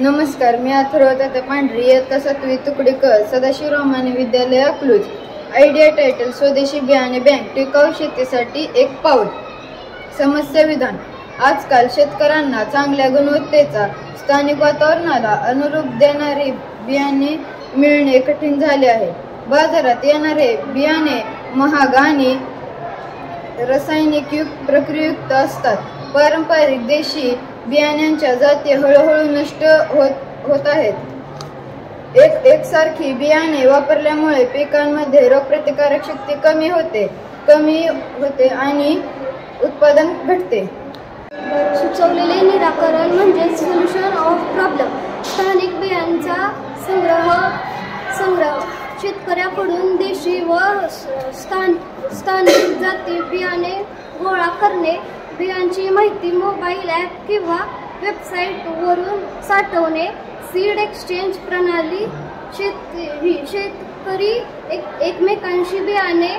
नमस्कार, मी अथर्व पांढरी, इयत्ता 7वी तुकडी क, सदाशिव रामाने विद्यालय अकलूज. आयडिया टायटल: स्वदेशी बियाणे बँक, टिकाऊ शेतीसाठी एक पाऊल. समस्या विधान: आजकाल शेतकऱ्यांना चांगल्या गुणवत्तेचा, स्थानिक वातावरणाला अनुरूप देणारे बियाणे मिळणे कठीण झाले आहे. बाजारात येणारे बियाणे महाग आणि रासायनिक प्रक्रियायुक्त असतात. पारंपरिक देशी बियाण्यांच्या जाती हळूहळू नष्ट होत आहेत. एकसारखी बियाणे वापरल्यामुळे पिकांमध्ये रोगप्रतिकारक शक्ती कमी होते आणि उत्पादन घटते. सुचवलेले निराकरण म्हणजे सोल्युशन ऑफ प्रॉब्लेम. स्थानिक बियांचा संग्रह, शेतकऱ्याकडून देशी व स्थानिक जाती बियाणे गोळा करणे, बियांची माहिती मोबाईल ॲप किंवा वेबसाईटवरून साठवणे, सीड एक्सचेंज प्रणाली, शेतकरी एकमेकांशी बियाणे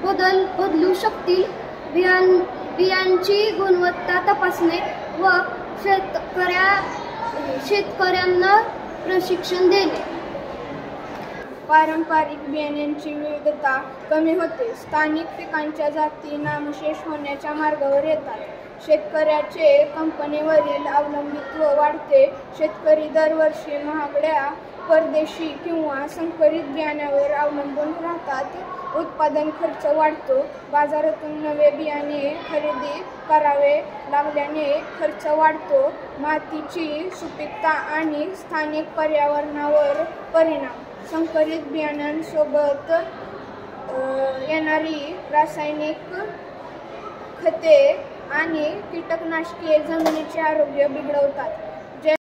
बदलू शकतील, बियांची गुणवत्ता तपासणे व शेतकऱ्यांना प्रशिक्षण देणे. पारंपरिक बियाण्यांची विविधता कमी होते. स्थानिक पिकांच्या जाती नामशेष होण्याच्या मार्गावर येतात. शेतकऱ्याचे कंपनीवरील अवलंबित्व वाढते. शेतकरी दरवर्षी महागड्या परदेशी किंवा संकरित बियाण्यावर अवलंबून राहतात. उत्पादन खर्च वाढतो. बाजारातून नवे बियाणे खरेदी करावे लागल्याने खर्च वाढतो. मातीची सुपीकता आणि स्थानिक पर्यावरणावर परिणाम. संकरित बियाण्यांसोबत येणारी रासायनिक खते आणि कीटकनाशके जमिनीचे आरोग्य बिघडवतात.